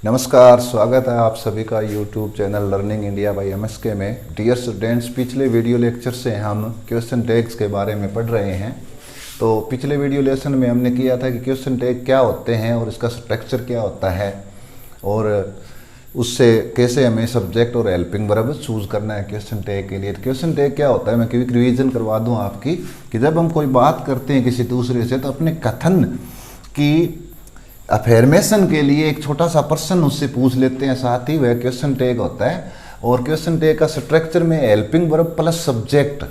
नमस्कार, स्वागत है आप सभी का YouTube channel learning India by MSK में। डियर स्टूडेंट्स, पिछले वीडियो लेक्चर से हम क्वेश्चन टैग्स के बारे में पढ़ रहे हैं। तो पिछले वीडियो लेसन में हमने किया था कि क्वेश्चन टैग क्या होते हैं और इसका स्ट्रक्चर क्या होता है और उससे कैसे हमें सब्जेक्ट और हेल्पिंग वर्ब चूज़ करना है क्वेश्चन टैग के लिए। तो क्वेश्चन टैग क्या होता है, मैं क्विक रिवीजन करवा दूँ आपकी कि जब हम कोई बात करते हैं किसी दूसरे से तो अपने कथन की अफर्मेशन के लिए एक छोटा सा प्रश्न उससे पूछ लेते हैं, साथ ही वह क्वेश्चन टैग होता है। और क्वेश्चन टैग का स्ट्रक्चर में हेल्पिंग वर्ब प्लस सब्जेक्ट,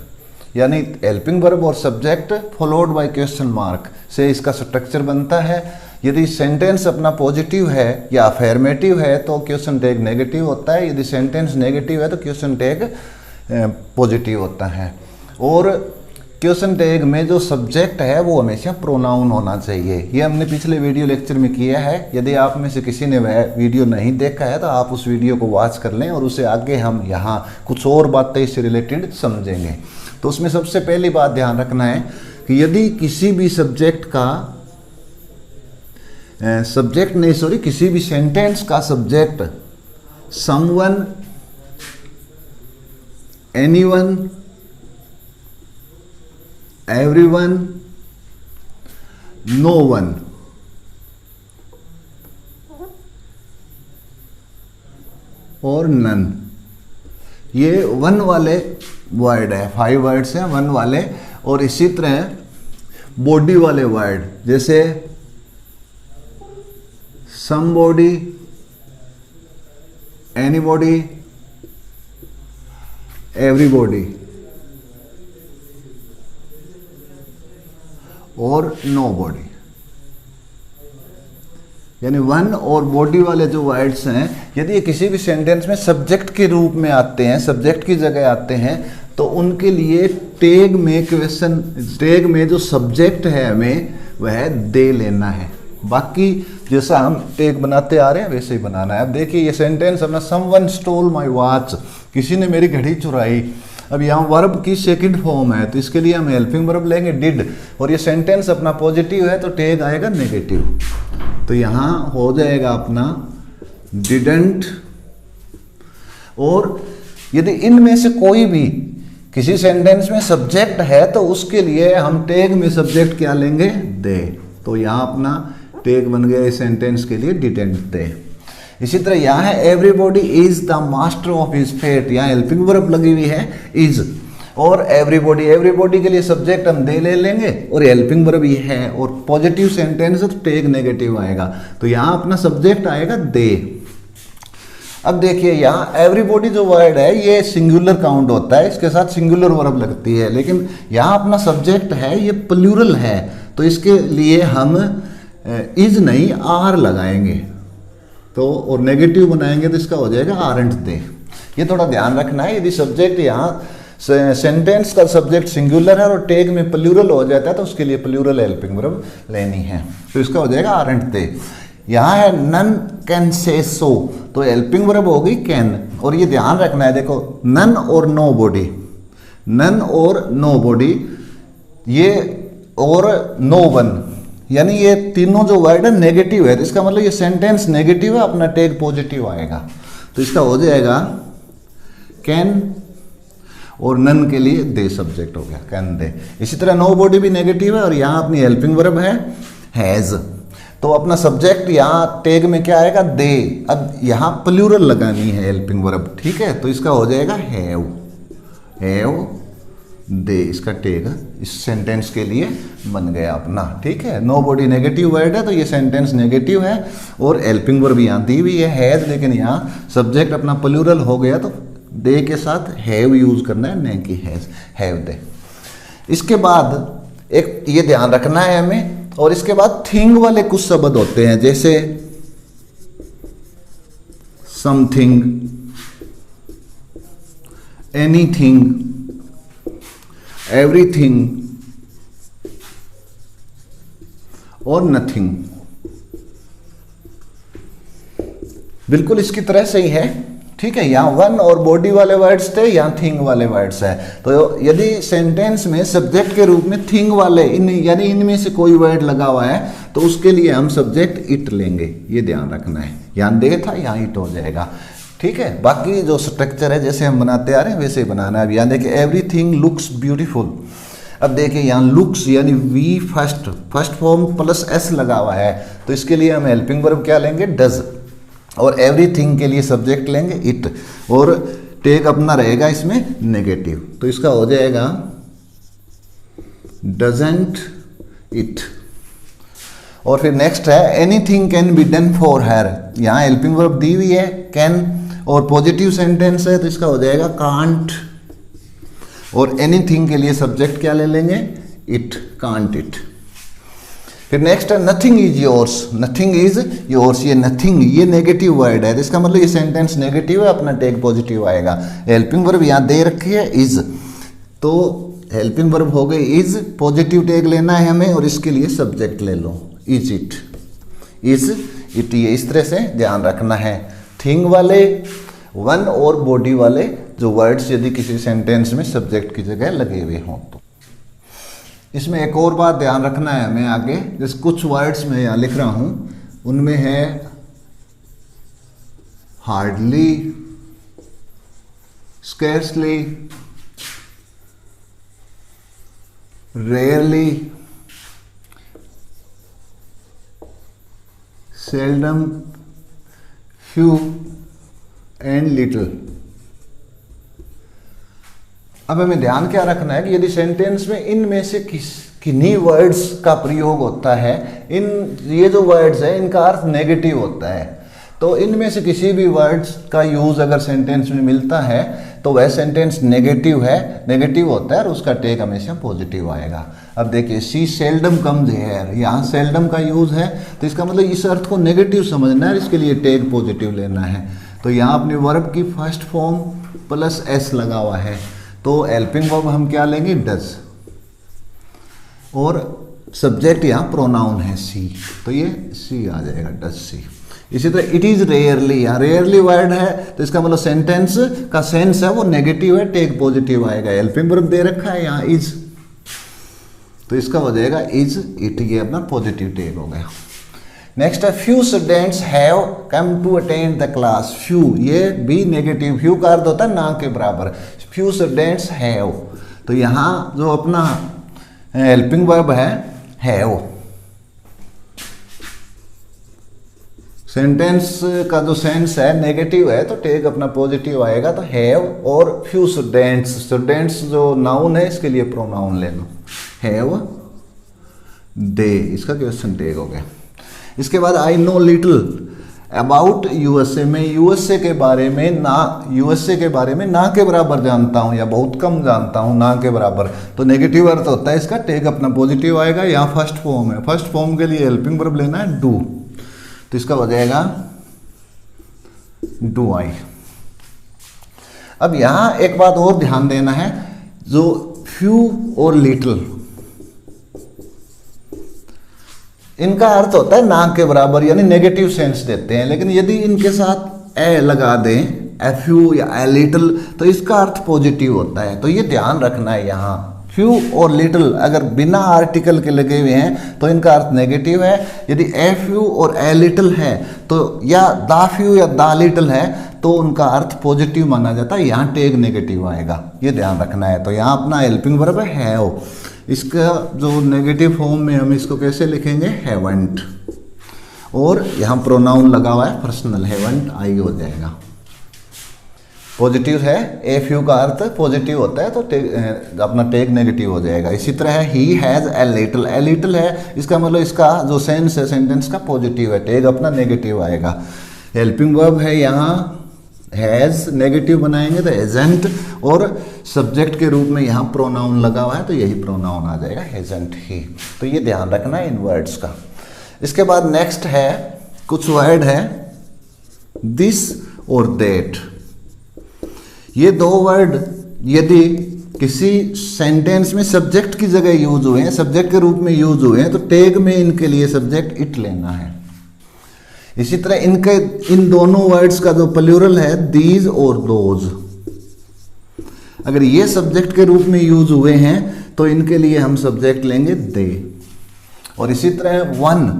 यानी हेल्पिंग वर्ब और subject followed by question mark से इसका स्ट्रक्चर बनता है। यदि सेंटेंस अपना पॉजिटिव है या अफर्मेटिव है तो क्वेश्चन टैग नेगेटिव होता है, यदि सेंटेंस नेगेटिव है तो क्वेश्चन टैग पॉजिटिव होता है। और क्वेश्चन टैग में जो सब्जेक्ट है वो हमेशा प्रोनाउन होना चाहिए। ये हमने पिछले वीडियो लेक्चर में किया है। यदि आप में से किसी ने वह वीडियो नहीं देखा है तो आप उस वीडियो को वॉच कर लें और उसे आगे हम यहाँ कुछ और बातें इससे रिलेटेड समझेंगे। तो उसमें सबसे पहली बात ध्यान रखना है कि यदि किसी भी सब्जेक्ट का किसी भी सेंटेंस का subject someone, anyone, everyone, no one और नन, ये वन वाले वर्ड है। 5 वर्ड्स हैं वन वाले। और इसी तरह बॉडी वाले वर्ड जैसे समबॉडी, एनीबॉडी, एवरीबॉडी और नो बॉडी, यानी वन और बॉडी वाले जो वर्ड्स हैं, यदि ये किसी भी सेंटेंस में सब्जेक्ट के रूप में आते हैं, सब्जेक्ट की जगह आते हैं, तो उनके लिए टैग में जो सब्जेक्ट है हमें वह दे लेना है। बाकी जैसा हम टैग बनाते आ रहे हैं वैसे ही बनाना है। अब देखिए ये सेंटेंस अपना समवन स्टोल माय वॉच, किसी ने मेरी घड़ी चुराई। अब यहाँ वर्ब की सेकंड फॉर्म है तो इसके लिए हम हेल्पिंग वर्ब लेंगे डिड, और ये सेंटेंस अपना पॉजिटिव है तो टैग आएगा नेगेटिव। तो यहाँ हो जाएगा अपना डिडंट। और यदि इनमें से कोई भी किसी सेंटेंस में सब्जेक्ट है तो उसके लिए हम टैग में सब्जेक्ट क्या लेंगे, दे। तो यहाँ अपना टैग बन गया इस सेंटेंस के लिए डिडंट दे। इसी तरह यहाँ है everybody is the master of his fate, यहाँ हेल्पिंग वर्ब लगी हुई है इज। और एवरीबॉडी के लिए सब्जेक्ट हम दे ले लेंगे और हेल्पिंग वर्ब ये है, और पॉजिटिव सेंटेंस है तो टैग नेगेटिव आएगा। तो यहाँ अपना सब्जेक्ट आएगा दे। अब देखिए यहाँ एवरीबॉडी जो वर्ड है ये सिंगुलर काउंट होता है, इसके साथ सिंगुलर वर्ब लगती है, लेकिन यहाँ अपना सब्जेक्ट है ये प्लूरल है तो इसके लिए हम इज नहीं आर लगाएंगे। तो और नेगेटिव बनाएंगे तो इसका हो जाएगा आरंट दे। ये थोड़ा ध्यान रखना है। यदि सब्जेक्ट यहाँ सेंटेंस का सब्जेक्ट सिंगुलर है और टैग में प्लूरल हो जाता है तो उसके लिए प्लूरल हेल्पिंग वर्ब लेनी है, तो इसका हो जाएगा आरंट दे। यहाँ है नन कैन से सो, तो हेल्पिंग वर्ब होगी कैन। और ये ध्यान रखना है, देखो नन और नो बॉडी, नन और नो बॉडी ये और नो वन, यानी ये तीनों जो वर्ड है नेगेटिव है, तो इसका मतलब ये सेंटेंस नेगेटिव है, अपना टैग पॉजिटिव आएगा। तो इसका हो जाएगा कैन, और नन के लिए दे सब्जेक्ट हो गया, कैन दे। इसी तरह नो बॉडी भी नेगेटिव है और यहाँ अपनी हेल्पिंग वर्ब है हैज, तो अपना सब्जेक्ट यहाँ टैग में क्या आएगा, दे। अब यहाँ प्लूरल लगानी है हेल्पिंग वर्ब, ठीक है, तो इसका हो जाएगा हैव, हैव दे। इसका टैग इस सेंटेंस के लिए बन गया अपना, ठीक है। नो बॉडी नेगेटिव वर्ड है तो ये सेंटेंस नेगेटिव है, और हेल्पिंग वर्ब यहाँ दी हुई है हैज, लेकिन यहाँ सब्जेक्ट अपना प्लूरल हो गया तो दे के साथ हैव यूज करना है, नहीं कि हैज, हैव दे। इसके बाद एक ये ध्यान रखना है हमें, और इसके बाद थिंग वाले कुछ शब्द होते हैं जैसे समथिंग, एनीथिंग, एवरीथिंग और नथिंग। बिल्कुल इसकी तरह से ही है ठीक है, यहाँ वन और बॉडी वाले वर्ड्स थे, यहाँ थिंग वाले वर्ड्स है। तो यदि सेंटेंस में सब्जेक्ट के रूप में थिंग वाले यानी इनमें से कोई वर्ड लगा हुआ है तो उसके लिए हम सब्जेक्ट इट लेंगे, ये ध्यान रखना है। यहाँ दे था, यहाँ इट हो जाएगा। ठीक है, बाकी जो स्ट्रक्चर है जैसे हम बनाते आ रहे हैं वैसे ही बनाना है। अब यहाँ देखिए एवरीथिंग लुक्स ब्यूटीफुल। अब देखिए यहाँ लुक्स यानी V first form plus S लगा हुआ है, तो इसके लिए हम हेल्पिंग वर्ब क्या लेंगे, डज। और एवरीथिंग के लिए सब्जेक्ट लेंगे इट, और टेक अपना रहेगा इसमें नेगेटिव, तो इसका हो जाएगा डजंट इट। और फिर नेक्स्ट है anything can be done for her. यहाँ हेल्पिंग वर्ब दी हुई है कैन और पॉजिटिव सेंटेंस है तो इसका हो जाएगा कांट। और एनीथिंग के लिए सब्जेक्ट क्या ले लेंगे, इट, कांट इट। फिर नेक्स्ट है nothing is yours. Nothing is yours, ये नथिंग ये नेगेटिव वर्ड है, तो इसका मतलब ये सेंटेंस नेगेटिव है, अपना टेक पॉजिटिव आएगा। हेल्पिंग वर्ब यहाँ दे रखी है इज, तो हेल्पिंग वर्ब हो गई इज, पॉजिटिव टेक लेना है हमें और इसके लिए सब्जेक्ट ले लो इज इट, इज इट। ये इस तरह से ध्यान रखना है। थिंग वाले, वन और बॉडी वाले जो वर्ड्स यदि किसी सेंटेंस में सब्जेक्ट की जगह लगे हुए हों तो। इसमें एक और बात ध्यान रखना है हमें आगे, जैसे कुछ वर्ड्स मैं यहाँ लिख रहा हूँ उनमें है hardly, scarcely, rarely, seldom, few and little. अब हमें ध्यान क्या रखना है कि यदि सेंटेंस में इनमें से किन्हीं वर्ड्स का प्रयोग होता है, ये जो वर्ड्स है इनका अर्थ नेगेटिव होता है, तो इनमें से किसी भी वर्ड्स का यूज अगर सेंटेंस में मिलता है तो वह सेंटेंस नेगेटिव है, नेगेटिव होता है और उसका टेक हमेशा पॉजिटिव आएगा। अब देखिए सी सेल्डम कम्स हियर, यहाँ सेल्डम का यूज है तो इसका मतलब इस अर्थ को नेगेटिव समझना है, इसके लिए टेक पॉजिटिव लेना है। तो यहाँ अपने वर्ब की फर्स्ट फॉर्म प्लस एस लगा हुआ है, तो हेल्पिंग वर्ब हम क्या लेंगे, डज। और सब्जेक्ट यहाँ प्रोनाउन है सी, तो ये सी आ जाएगा, डज सी। इसी तरह इट इज रेयरली, यहाँ रेयरली वर्ड है तो इसका मतलब सेंटेंस का सेंस है वो नेगेटिव है, टेक पॉजिटिव आएगा। हेल्पिंग वर्ब दे रखा है यहाँ इज, तो इसका हो जाएगा इज इट, ये अपना पॉजिटिव टेक हो गया। नेक्स्ट है few students have come to attend the class. Few ये भी नेगेटिव, फ्यू का अर्थ होता है ना के बराबर, फ्यू स्टूडेंट्स हैव, तो यहाँ जो अपना हेल्पिंग वर्ब है हैव, सेंटेंस का जो सेंस है नेगेटिव है तो टेक अपना पॉजिटिव आएगा, तो हैव और फ्यू स्टूडेंट्स, स्टूडेंट्स जो नाउन है इसके लिए प्रोनाउन ले लो, हैव दे, इसका क्वेश्चन टेक हो गया। इसके बाद I know little about USA, मैं यूएसए के बारे में ना के बराबर जानता हूँ या बहुत कम जानता हूँ, ना के बराबर, तो नेगेटिव अर्थ होता है इसका, टेक अपना पॉजिटिव आएगा। यहाँ फर्स्ट फॉर्म है, फर्स्ट फॉर्म के लिए हेल्पिंग वर्ब लेना है डू, तो इसका हो जाएगा डू आई। अब यहाँ एक बात और ध्यान देना है, जो फ्यू और लिटिल इनका अर्थ होता है ना के बराबर, यानी नेगेटिव सेंस देते हैं, लेकिन यदि इनके साथ ए लगा दें, ए फ्यू या ए लिटिल, तो इसका अर्थ पॉजिटिव होता है। तो ये ध्यान रखना है, यहाँ फ्यू और लिटिल अगर बिना आर्टिकल के लगे हुए हैं तो इनका अर्थ नेगेटिव है, यदि ए फ्यू और ए लिटिल है तो, या दा फ्यू या दा लिटिल है तो उनका अर्थ पॉजिटिव माना जाता है, यहाँ टेक नेगेटिव आएगा, ये ध्यान रखना है। तो यहाँ अपना हेल्पिंग वर्ब है हैव, इसका जो नेगेटिव फॉर्म में हम इसको कैसे लिखेंगे, हैवंट, और यहाँ प्रोनाउन लगा हुआ है पर्सनल, हैवंट आई हो जाएगा। पॉजिटिव है, ए फ्यू का अर्थ पॉजिटिव होता है तो अपना टेक नेगेटिव हो जाएगा। इसी तरह है he has a little, a little है इसका मतलब इसका जो सेंस है सेंटेंस का पॉजिटिव है, टेक अपना नेगेटिव आएगा। हेल्पिंग वर्ब है यहाँ हैज़, नेगेटिव बनाएंगे तो हैज़ंट, और सब्जेक्ट के रूप में यहाँ प्रोनाउन लगा हुआ है तो यही प्रोनाउन आ जाएगा हैज़ंट ही। तो ये ध्यान रखना है इन वर्ड्स का। इसके बाद नेक्स्ट है कुछ वर्ड है दिस और दैट। ये दो वर्ड यदि किसी सेंटेंस में सब्जेक्ट की जगह यूज हुए हैं, सब्जेक्ट के रूप में यूज हुए हैं, तो टेग में इनके लिए सब्जेक्ट इट लेना है। इसी तरह इनके इन दोनों वर्ड्स का जो प्लूरल है दीज और दोज, अगर ये सब्जेक्ट के रूप में यूज हुए हैं तो इनके लिए हम सब्जेक्ट लेंगे दे। और इसी तरह one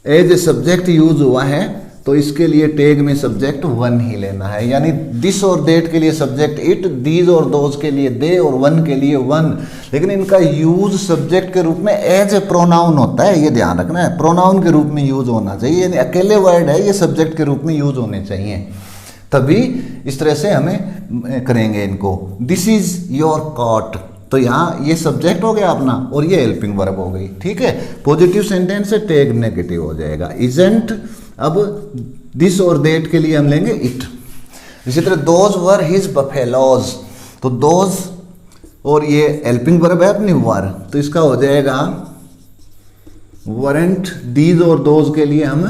as a subject use हुआ है तो इसके लिए टैग में सब्जेक्ट वन ही लेना है, यानी दिस और दैट के लिए सब्जेक्ट इट, दीज और दोज के लिए दे और वन के लिए वन। लेकिन इनका यूज सब्जेक्ट के रूप में एज ए प्रोनाउन होता है, ये ध्यान रखना है, प्रोनाउन के रूप में यूज होना चाहिए, यानी अकेले वर्ड है ये सब्जेक्ट के रूप में यूज होने चाहिए, तभी इस तरह से हमें करेंगे इनको। दिस इज योर कॉट, तो यहाँ ये सब्जेक्ट हो गया अपना और ये हेल्पिंग वर्ब हो गई, ठीक है। पॉजिटिव सेंटेंस से टैग नेगेटिव हो जाएगा, इजंट। अब दिस और दैट के लिए हम लेंगे इट। इसी तरह दोज वर हिज बफेलोज, तो दोज और ये हेल्पिंग वर्ब है अपनी वर, तो इसका हो जाएगा वरेंट। दीज और दोज के लिए हम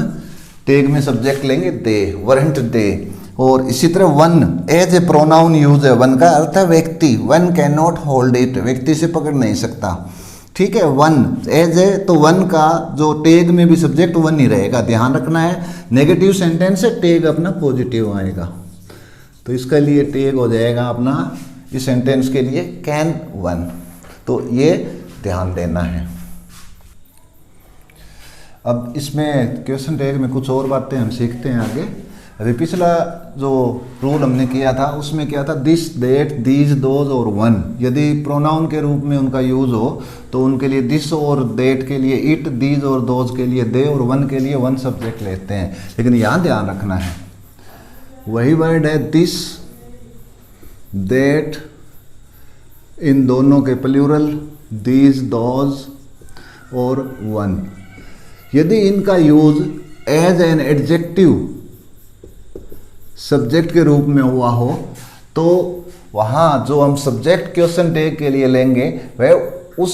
टैग में सब्जेक्ट लेंगे दे, वरेंट दे। और इसी तरह one as a pronoun use है, वन का अर्थ है व्यक्ति, one can not hold it, व्यक्ति से पकड़ नहीं सकता, ठीक है। वन एज ए, तो वन का जो टैग में भी सब्जेक्ट वन ही रहेगा, ध्यान रखना है। नेगेटिव सेंटेंस से टैग अपना पॉजिटिव आएगा, तो इसके लिए टैग हो जाएगा अपना इस सेंटेंस के लिए कैन वन, तो ये ध्यान देना है। अब इसमें क्वेश्चन टैग में कुछ और बातें हम सीखते हैं आगे। अभी पिछला जो रूल हमने किया था उसमें क्या था, दिस दैट दीज दोज और वन, यदि प्रोनाउन के रूप में उनका यूज हो तो उनके लिए दिस और दैट के लिए इट, दीज और दोज के लिए दे और वन के लिए वन सब्जेक्ट लेते हैं। लेकिन यहाँ ध्यान रखना है वही वर्ड है दिस दैट, इन दोनों के प्लूरल दीज दोज और वन, यदि इनका use as an adjective subject के रूप में हुआ हो तो वहाँ जो हम सब्जेक्ट क्वेश्चन टैग के लिए लेंगे वह उस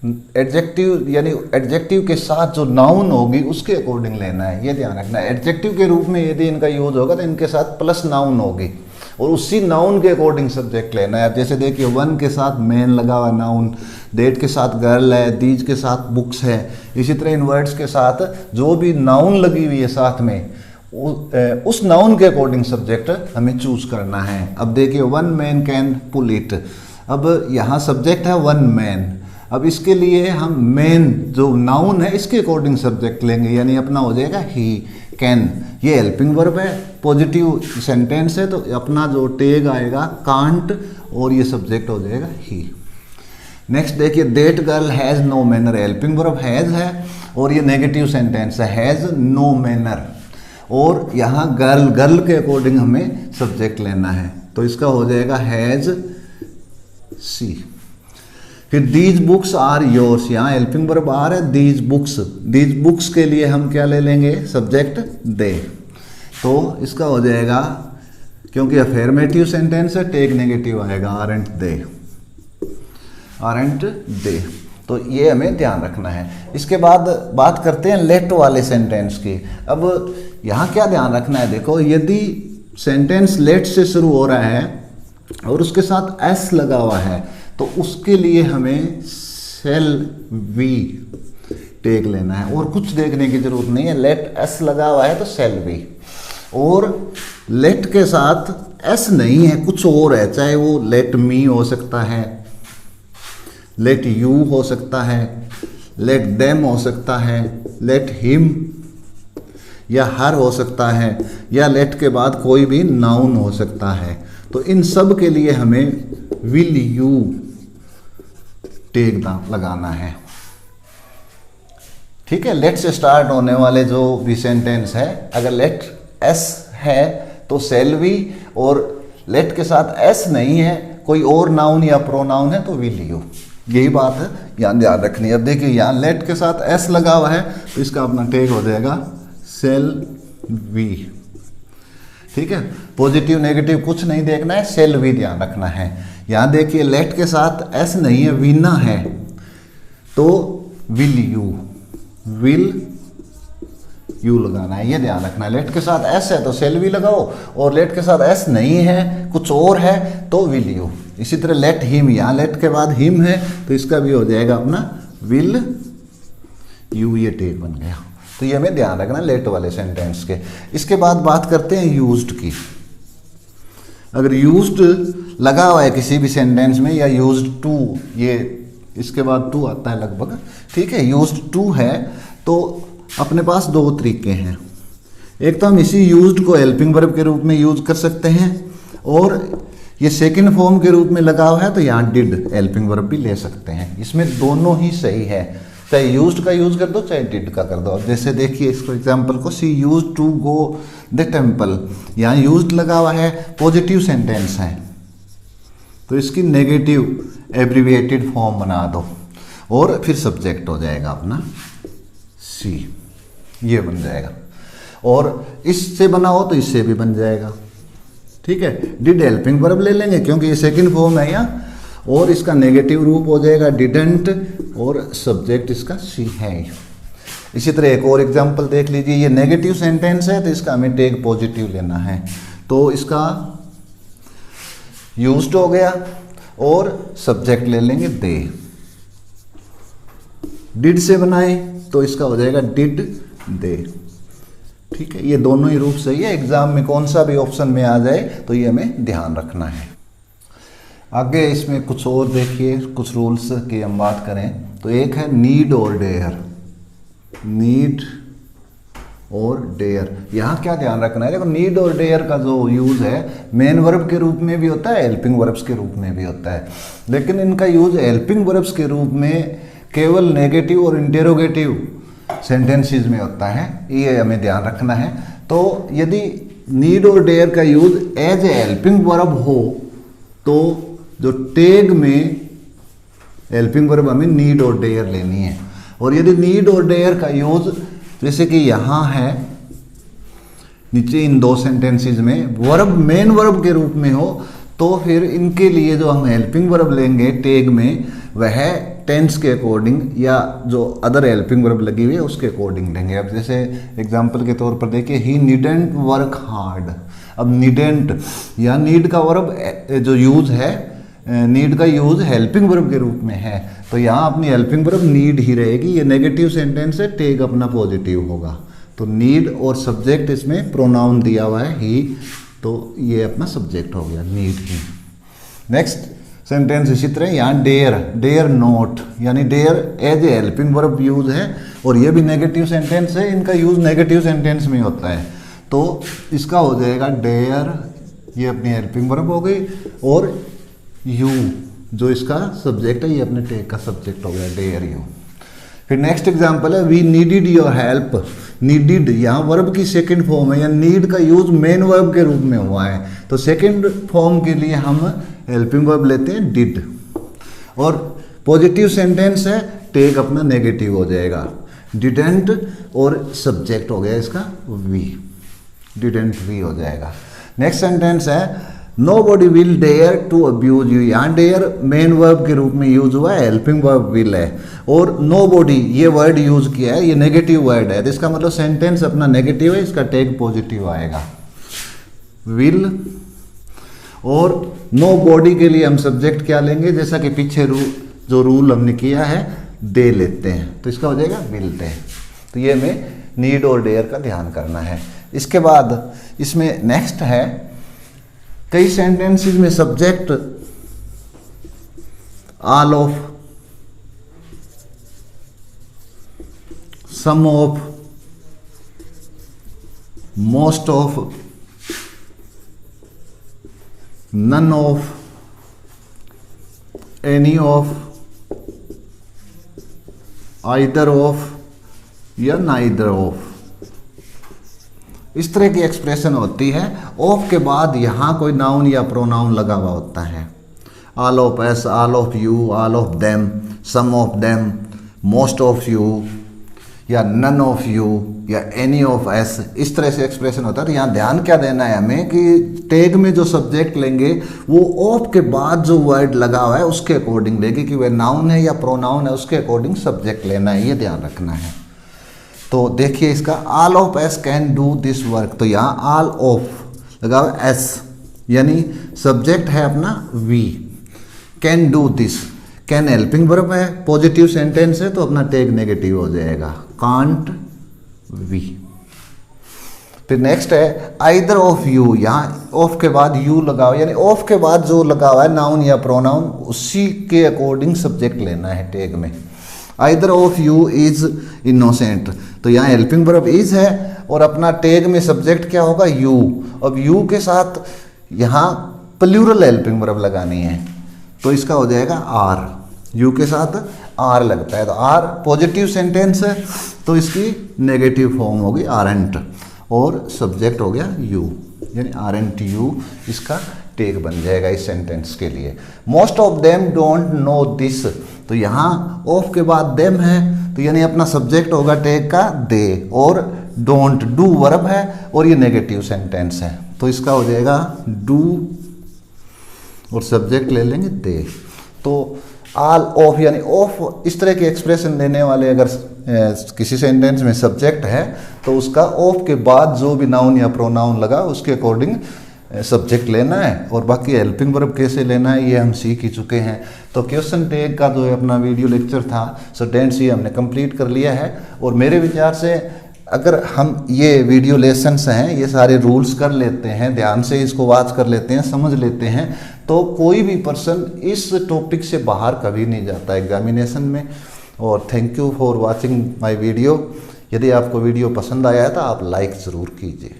एडजेक्टिव, यानी एडजेक्टिव के साथ जो नाउन होगी उसके अकॉर्डिंग लेना है, ये ध्यान रखना है। एडजेक्टिव के रूप में यदि इनका यूज होगा तो इनके साथ प्लस नाउन होगी और उसी नाउन के अकॉर्डिंग सब्जेक्ट लेना है। जैसे देखिए वन के साथ मैन लगा हुआ नाउन, डेट के साथ गर्ल है, दीज के साथ बुक्स है, इसी तरह इन वर्ड्स के साथ जो भी नाउन लगी हुई है साथ में उस नाउन के अकॉर्डिंग सब्जेक्ट हमें चूज करना है। अब देखिए one man can pull it, अब यहाँ सब्जेक्ट है वन मैन, अब इसके लिए हम मैन जो नाउन है इसके अकॉर्डिंग सब्जेक्ट लेंगे, यानी अपना हो जाएगा ही कैन, ये हेल्पिंग वर्ब है, पॉजिटिव सेंटेंस है, तो अपना जो टैग आएगा कांट और ये सब्जेक्ट हो जाएगा ही। नेक्स्ट देखिए that girl has no manner, helping verb has है और ये नेगेटिव सेंटेंस है, हैज़ नो मैनर, और यहाँ गर्ल, गर्ल के अकॉर्डिंग हमें सब्जेक्ट लेना है, तो इसका हो जाएगा हैज़ सी। फिर दीज बुक्स आर योर्स, यहाँ हेल्पिंग वर्ब आर है, दीज बुक्स के लिए हम क्या ले लेंगे सब्जेक्ट दे, तो इसका हो जाएगा, क्योंकि अफर्मेटिव सेंटेंस है टैग नेगेटिव आएगा, आरंट दे, तो ये हमें ध्यान रखना है। इसके बाद बात करते हैं लेट वाले सेंटेंस की। अब यहाँ क्या ध्यान रखना है, देखो यदि सेंटेंस लेट से शुरू हो रहा है और उसके साथ एस लगा हुआ है तो उसके लिए हमें शेल वी टैग लेना है और कुछ देखने की जरूरत नहीं है, लेट एस लगा हुआ है तो शेल वी, और लेट के साथ एस नहीं है कुछ और है, चाहे वो लेट मी हो सकता है, लेट यू हो सकता है, लेट देम हो सकता है, लेट हिम या हर हो सकता है, या लेट के बाद कोई भी नाउन हो सकता है, तो इन सब के लिए हमें विल यू टैग लगाना है, ठीक है। लेट से स्टार्ट होने वाले जो भी सेंटेंस है, अगर लेट एस है तो शेल वी, और लेट के साथ एस नहीं है कोई और नाउन या प्रोनाउन है तो विल यू, यही बात है यहाँ ध्यान रखनी है। अब देखिए यहाँ लेट के साथ एस लगा हुआ है तो इसका अपना टैग हो जाएगा शेल वी, ठीक है। पॉजिटिव नेगेटिव कुछ नहीं देखना है, शेल वी ध्यान रखना है। यहाँ देखिए लेट के साथ एस नहीं है, वीना है, तो विल यू लगाना है, ये ध्यान रखना है। लेट के साथ एस है तो शेल वी लगाओ, और लेट के साथ एस नहीं है कुछ और है तो विल यू। इसी तरह लेट हिम, यहाँ लेट के बाद हिम है तो इसका भी हो जाएगा अपना विल यू, ये टैग बन गया। तो ये हमें ध्यान रखना लेट वाले सेंटेंस के। इसके बाद बात करते हैं यूज्ड की। अगर यूज्ड लगा हुआ है किसी भी सेंटेंस में या यूज्ड टू, ये इसके बाद टू आता है लगभग, ठीक है, यूज्ड टू है तो अपने पास दो तरीके हैं। एक तो हम इसी यूज्ड को हेल्पिंग वर्ब के रूप में यूज कर सकते हैं, और ये सेकंड फॉर्म के रूप में लगा हुआ है तो यहाँ डिड हेल्पिंग वर्ब भी ले सकते हैं। इसमें दोनों ही सही है, चाहे यूज्ड का यूज कर दो चाहे डिड का कर दो। अब जैसे देखिए इसको एग्जांपल को, she used to go the temple, यहाँ यूज्ड लगा हुआ है, पॉजिटिव सेंटेंस है तो इसकी नेगेटिव एब्रीविएटेड फॉर्म बना दो और फिर सब्जेक्ट हो जाएगा अपना सी, ये बन जाएगा। और इससे बना हो तो इससे भी बन जाएगा, ठीक है। डिड हेल्पिंग वर्ब ले लेंगे क्योंकि ये सेकंड फॉर्म है यहाँ, और इसका नेगेटिव रूप हो जाएगा डिडंट, और सब्जेक्ट इसका सी है। इसी तरह एक और एग्जांपल देख लीजिए, ये नेगेटिव सेंटेंस है तो इसका हमें टेग पॉजिटिव लेना है, तो इसका यूज्ड हो गया और सब्जेक्ट ले लेंगे दे। डिड से बनाए तो इसका हो जाएगा डिड दे, ठीक है। ये दोनों ही रूप सही है, एग्जाम में कौन सा भी ऑप्शन में आ जाए तो ये हमें ध्यान रखना है। आगे इसमें कुछ और देखिए, कुछ रूल्स की हम बात करें तो एक है नीड और डेयर। नीड और डेयर, यहाँ क्या ध्यान रखना है, देखो नीड और डेयर का जो यूज है मेन वर्ब के रूप में भी होता है, हेल्पिंग वर्ब्स के रूप में भी होता है, लेकिन इनका यूज हेल्पिंग वर्ब्स के रूप में केवल नेगेटिव और इंटेरोगेटिव सेंटेंसेस में होता है, ये हमें ध्यान रखना है। तो यदि नीड और डेयर का use as a helping verb हो तो जो टेग में हेल्पिंग वर्ब हमें नीड और डेयर लेनी है, और यदि नीड और डेयर का यूज जैसे कि यहाँ है नीचे इन दो सेंटेंसेस में वर्ब मेन वर्ब के रूप में हो तो फिर इनके लिए जो हम हेल्पिंग वर्ब लेंगे टेग में वह टेंस के अकॉर्डिंग या जो अदर हेल्पिंग वर्ब लगी हुई है उसके अकॉर्डिंग लेंगे। अब जैसे एग्जांपल के तौर पर देखिए, ही नीडेंट वर्क हार्ड। अब नीडेंट या नीड का वर्ब जो यूज है, नीड का यूज हेल्पिंग वर्ब के रूप में है तो यहाँ अपनी हेल्पिंग वर्ब नीड ही रहेगी। ये नेगेटिव सेंटेंस है, टेग अपना पॉजिटिव होगा, तो नीड और सब्जेक्ट इसमें प्रोनाउन दिया हुआ है ही, तो ये अपना सब्जेक्ट हो गया नीड ही। नेक्स्ट सेंटेंस इसी तरह यहाँ डेयर, डेयर नॉट, यानी dare as a helping verb use है और ये भी नेगेटिव सेंटेंस है, इनका यूज नेगेटिव सेंटेंस में होता है तो इसका हो जाएगा डेयर, ये अपनी हेल्पिंग वर्ब हो गई, और यू जो इसका सब्जेक्ट है ये अपने टेक का सब्जेक्ट हो गया डेयर यू। फिर नेक्स्ट एग्जांपल है we needed your help. Needed यहाँ वर्ब की सेकंड फॉर्म है, या नीड का यूज मेन वर्ब के रूप में हुआ है तो सेकंड फॉर्म के लिए हम हेल्पिंग वर्ब लेते हैं डिड, और पॉजिटिव सेंटेंस है टेक अपना नेगेटिव हो जाएगा डिडेंट, और सब्जेक्ट हो गया इसका वी, डिडेंट वी हो जाएगा। नेक्स्ट सेंटेंस है Nobody will dare to abuse you। यहाँ डेयर मेन वर्ब के रूप में यूज हुआ है, हेल्पिंग वर्ब विल है, और nobody ये वर्ड यूज किया है, ये नेगेटिव वर्ड है तो इसका मतलब सेंटेंस अपना नेगेटिव है, इसका टेक पॉजिटिव आएगा विल। और nobody के लिए हम सब्जेक्ट क्या लेंगे, जैसा कि पीछे जो रूल हमने किया है दे लेते हैं तो इसका हो जाएगा विल दे। तो ये हमें नीड और डेयर का ध्यान करना है। इसके बाद इसमें नेक्स्ट है कई सेंटेंसेस में subject all of, some of, most of, none of, any of, either of या नाइदर ऑफ, इस तरह की एक्सप्रेशन होती है। ऑफ के बाद यहाँ कोई नाउन या प्रोनाउन लगा हुआ होता है, all of us, all of you, all of them, some of them, most of you या नन ऑफ यू या एनी ऑफ एस, इस तरह से एक्सप्रेशन होता है। तो यहाँ ध्यान क्या देना है हमें कि टेग में जो सब्जेक्ट लेंगे वो ऑफ के बाद जो वर्ड लगा हुआ है उसके अकॉर्डिंग लेंगे, कि वह नाउन है या प्रोनाउन है उसके अकॉर्डिंग सब्जेक्ट लेना है, ये ध्यान रखना है। तो देखिए इसका all of S can do this work, तो यहाँ ऑल ऑफ लगा हुआ एस यानी सब्जेक्ट है अपना we, can do this, can helping verb है, पॉजिटिव सेंटेंस है तो अपना टेग नेगेटिव हो जाएगा, कांट वी। फिर नेक्स्ट है आइदर ऑफ यू, यहाँ ऑफ के बाद यू लगाओ, यानी ऑफ के बाद जो लगा हुआ है नाउन या प्रोनाउन उसी के अकॉर्डिंग सब्जेक्ट लेना है टैग में। Either of you is innocent, तो यहाँ हेल्पिंग वर्ब इज है और अपना टैग में सब्जेक्ट क्या होगा, यू। अब यू के साथ यहाँ प्लूरल हेल्पिंग वर्ब लगानी है, तो इसका हो जाएगा आर। यू के साथ आर लगता है, तो आर पॉजिटिव सेंटेंस है तो इसकी नेगेटिव फॉर्म होगी आरंट, और सब्जेक्ट हो गया यू, यानी आरंट यू इसका टैग बन जाएगा इस सेंटेंस के लिए। Most of them don't know this, तो यहाँ ऑफ के बाद देम है तो यानी अपना सब्जेक्ट होगा टैग का दे, और डोंट डू वर्ब है और ये नेगेटिव सेंटेंस है, तो इसका हो जाएगा डू और सब्जेक्ट ले लेंगे दे। तो ऑल ऑफ यानी ऑफ इस तरह के एक्सप्रेशन देने वाले अगर किसी सेंटेंस में सब्जेक्ट है तो उसका ऑफ के बाद जो भी नाउन या प्रोनाउन लगा उसके अकॉर्डिंग सब्जेक्ट लेना है, और बाकी हेल्पिंग वर्ब कैसे लेना है ये हम सीख ही चुके हैं। तो क्वेश्चन टैग का जो अपना वीडियो लेक्चर था सेंटेंस ये हमने कंप्लीट कर लिया है, और मेरे विचार से अगर हम ये वीडियो लेसन्स हैं ये सारे रूल्स कर लेते हैं, ध्यान से इसको वॉच कर लेते हैं, समझ लेते हैं, तो कोई भी पर्सन इस टॉपिक से बाहर कभी नहीं जाता एग्जामिनेशन में। और thank you for watching my video. यदि आपको वीडियो पसंद आया है तो आप लाइक ज़रूर कीजिए।